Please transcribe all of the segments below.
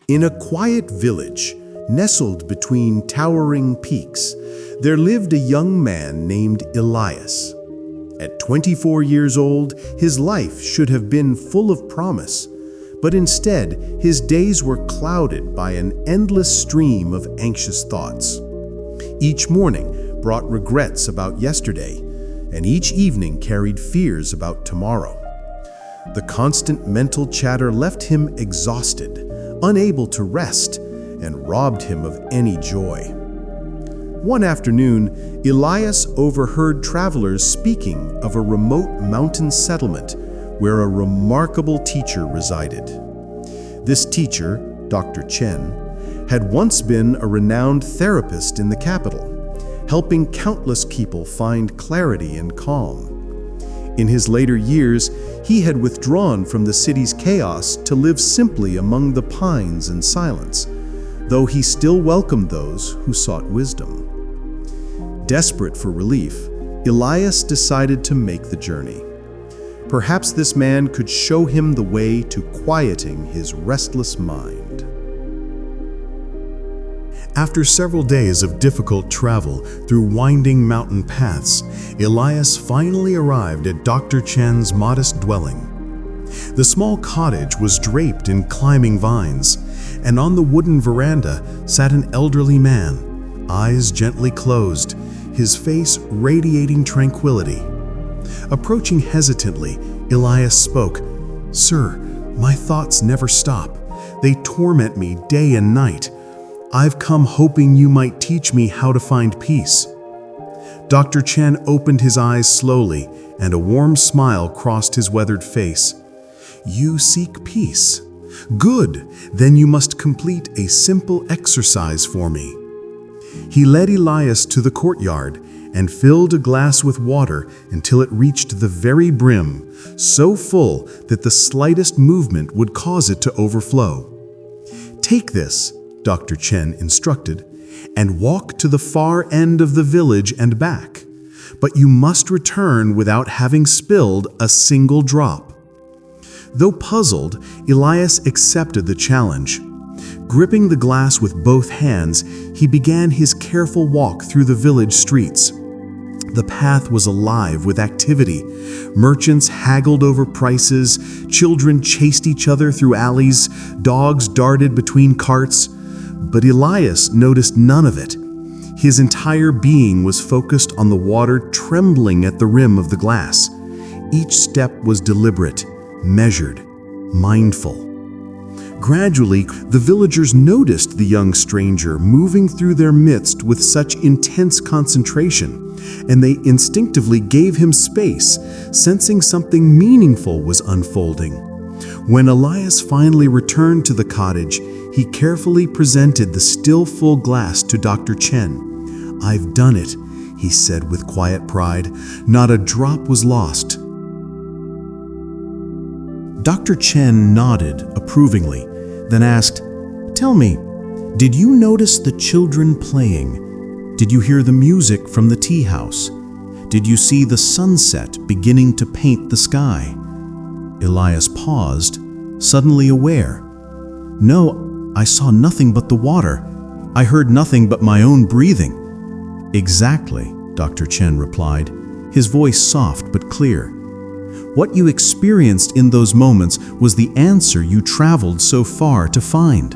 In a quiet village, nestled between towering peaks, there lived a young man named Elias. At 24 years old, his life should have been full of promise, but instead, his days were clouded by an endless stream of anxious thoughts. Each morning brought regrets about yesterday, and each evening carried fears about tomorrow. The constant mental chatter left him exhausted, unable to rest, and robbed him of any joy. One afternoon, Elias overheard travelers speaking of a remote mountain settlement where a remarkable teacher resided. This teacher, Dr. Chen, had once been a renowned therapist in the capital, helping countless people find clarity and calm. In his later years, he had withdrawn from the city's chaos to live simply among the pines in silence, though he still welcomed those who sought wisdom. Desperate for relief, Elias decided to make the journey. Perhaps this man could show him the way to quieting his restless mind. After several days of difficult travel through winding mountain paths, Elias finally arrived at Dr. Chen's modest dwelling. The small cottage was draped in climbing vines, and on the wooden veranda sat an elderly man, eyes gently closed, his face radiating tranquility. Approaching hesitantly, Elias spoke, "Sir, my thoughts never stop. They torment me day and night. I've come hoping you might teach me how to find peace." Dr. Chen opened his eyes slowly, and a warm smile crossed his weathered face. "You seek peace? Good, then you must complete a simple exercise for me." He led Elias to the courtyard and filled a glass with water until it reached the very brim, so full that the slightest movement would cause it to overflow. "Take this," Dr. Chen instructed, "and walk to the far end of the village and back. But you must return without having spilled a single drop." Though puzzled, Elias accepted the challenge. Gripping the glass with both hands, he began his careful walk through the village streets. The path was alive with activity. Merchants haggled over prices, children chased each other through alleys, dogs darted between carts. But Elias noticed none of it. His entire being was focused on the water trembling at the rim of the glass. Each step was deliberate, measured, mindful. Gradually, the villagers noticed the young stranger moving through their midst with such intense concentration, and they instinctively gave him space, sensing something meaningful was unfolding. When Elias finally returned to the cottage, he carefully presented the still full glass to Dr. Chen. "I've done it," he said with quiet pride. "Not a drop was lost." Dr. Chen nodded approvingly, then asked, "Tell me, did you notice the children playing? Did you hear the music from the tea house? Did you see the sunset beginning to paint the sky?" Elias paused, suddenly aware. "No, I saw nothing but the water. I heard nothing but my own breathing." "Exactly," Dr. Chen replied, his voice soft but clear. "What you experienced in those moments was the answer you traveled so far to find.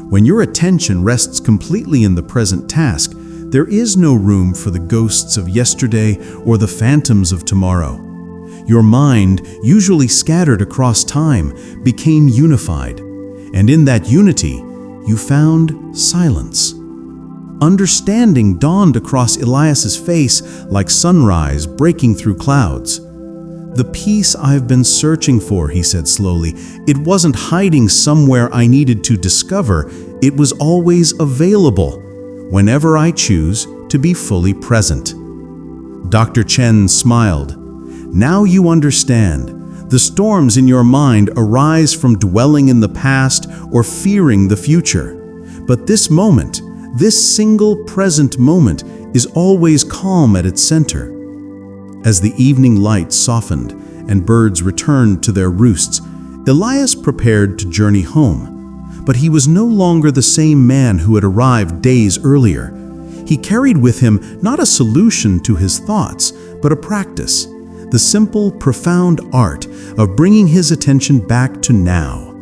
When your attention rests completely in the present task, there is no room for the ghosts of yesterday or the phantoms of tomorrow. Your mind, usually scattered across time, became unified. And in that unity, you found silence." Understanding dawned across Elias's face like sunrise breaking through clouds. "The peace I've been searching for," he said slowly, "it wasn't hiding somewhere I needed to discover. It was always available, whenever I choose to be fully present." Dr. Chen smiled. "Now you understand. The storms in your mind arise from dwelling in the past or fearing the future. But this moment, this single present moment, is always calm at its center." As the evening light softened and birds returned to their roosts, Elias prepared to journey home. but he was no longer the same man who had arrived days earlier. He carried with him not a solution to his thoughts, but a practice, the simple, profound art of bringing his attention back to now.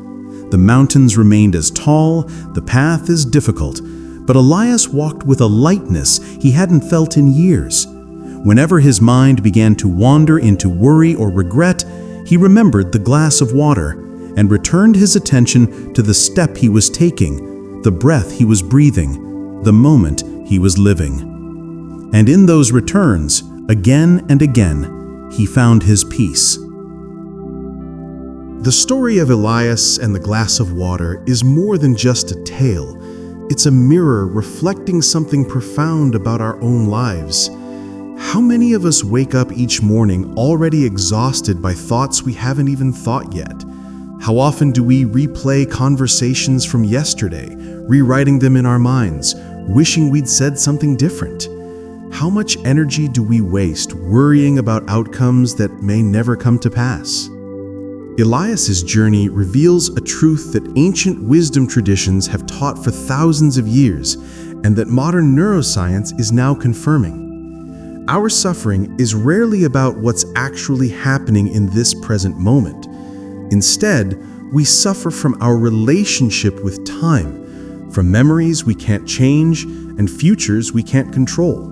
The mountains remained as tall, the path as difficult, but Elias walked with a lightness he hadn't felt in years. Whenever his mind began to wander into worry or regret, he remembered the glass of water and returned his attention to the step he was taking, the breath he was breathing, the moment he was living. And in those returns, again and again, he found his peace. The story of Elias and the glass of water is more than just a tale. It's a mirror reflecting something profound about our own lives. How many of us wake up each morning already exhausted by thoughts we haven't even thought yet? How often do we replay conversations from yesterday, rewriting them in our minds, wishing we'd said something different? How much energy do we waste worrying about outcomes that may never come to pass? Elias's journey reveals a truth that ancient wisdom traditions have taught for thousands of years, and that modern neuroscience is now confirming. Our suffering is rarely about what's actually happening in this present moment. Instead, we suffer from our relationship with time, from memories we can't change and futures we can't control.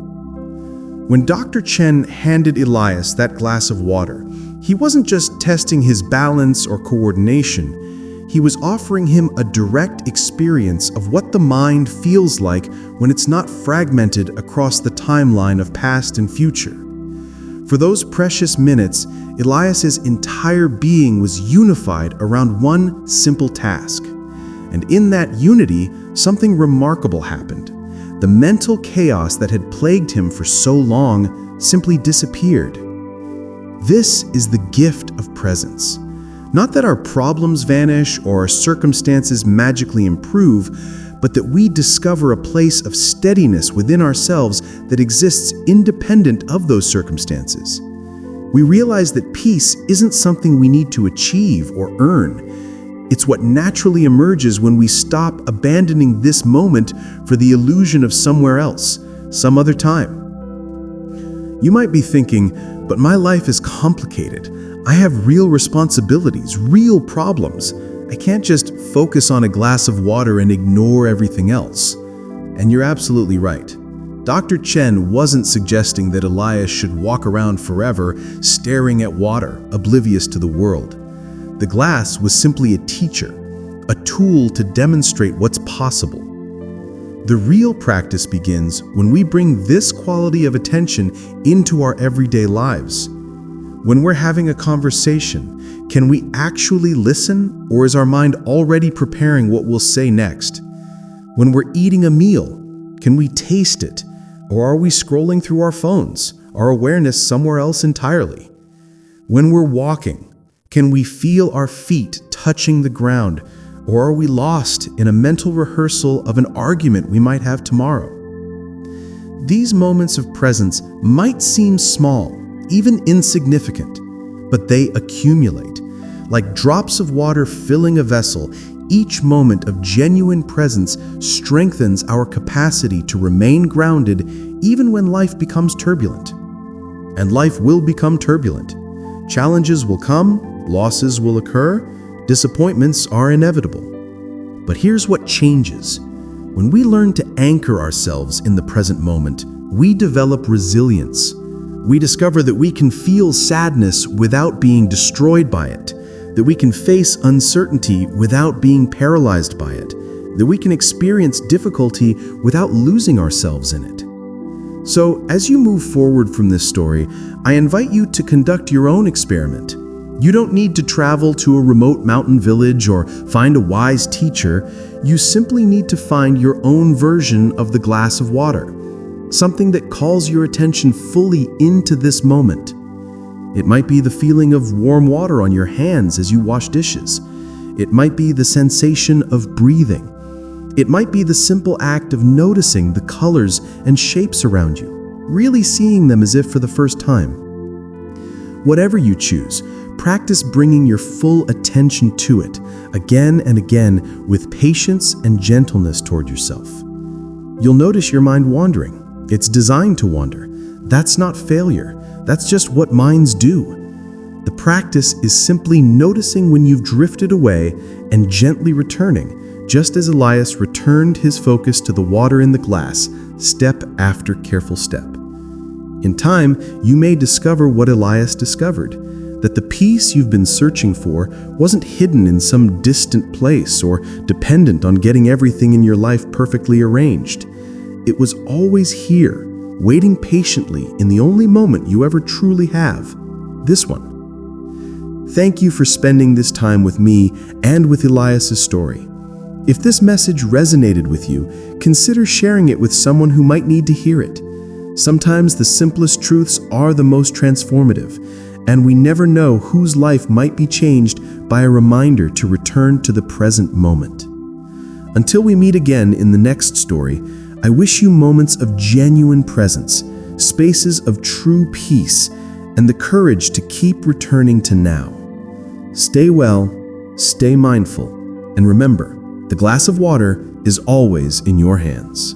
When Dr. Chen handed Elias that glass of water, he wasn't just testing his balance or coordination. He was offering him a direct experience of what the mind feels like when it's not fragmented across the timeline of past and future. For those precious minutes, Elias's entire being was unified around one simple task. And in that unity, something remarkable happened. The mental chaos that had plagued him for so long simply disappeared. This is the gift of presence. Not that our problems vanish or our circumstances magically improve, but that we discover a place of steadiness within ourselves that exists independent of those circumstances. We realize that peace isn't something we need to achieve or earn. It's what naturally emerges when we stop abandoning this moment for the illusion of somewhere else, some other time. You might be thinking, but my life is complicated. I have real responsibilities, real problems. I can't just focus on a glass of water and ignore everything else. And you're absolutely right. Dr. Chen wasn't suggesting that Elias should walk around forever staring at water, oblivious to the world. The glass was simply a teacher, a tool to demonstrate what's possible. The real practice begins when we bring this quality of attention into our everyday lives. When we're having a conversation, can we actually listen, or is our mind already preparing what we'll say next? When we're eating a meal, can we taste it, or are we scrolling through our phones, our awareness somewhere else entirely? When we're walking, can we feel our feet touching the ground, or are we lost in a mental rehearsal of an argument we might have tomorrow? These moments of presence might seem small, even insignificant, but they accumulate. Like drops of water filling a vessel, each moment of genuine presence strengthens our capacity to remain grounded even when life becomes turbulent. And life will become turbulent. Challenges will come, losses will occur, disappointments are inevitable. But here's what changes. When we learn to anchor ourselves in the present moment, we develop resilience. We discover that we can feel sadness without being destroyed by it, that we can face uncertainty without being paralyzed by it, that we can experience difficulty without losing ourselves in it. So, as you move forward from this story, I invite you to conduct your own experiment. You don't need to travel to a remote mountain village or find a wise teacher. You simply need to find your own version of the glass of water, something that calls your attention fully into this moment. It might be the feeling of warm water on your hands as you wash dishes. It might be the sensation of breathing. It might be the simple act of noticing the colors and shapes around you, really seeing them as if for the first time. Whatever you choose, practice bringing your full attention to it, again and again, with patience and gentleness toward yourself. You'll notice your mind wandering. It's designed to wander. That's not failure. That's just what minds do. The practice is simply noticing when you've drifted away and gently returning, just as Elias returned his focus to the water in the glass, step after careful step. In time, you may discover what Elias discovered, that the peace you've been searching for wasn't hidden in some distant place or dependent on getting everything in your life perfectly arranged. It was always here, waiting patiently in the only moment you ever truly have, this one. Thank you for spending this time with me and with Elias's story. If this message resonated with you, consider sharing it with someone who might need to hear it. Sometimes the simplest truths are the most transformative, and we never know whose life might be changed by a reminder to return to the present moment. Until we meet again in the next story, I wish you moments of genuine presence, spaces of true peace, and the courage to keep returning to now. Stay well, stay mindful, and remember, the glass of water is always in your hands.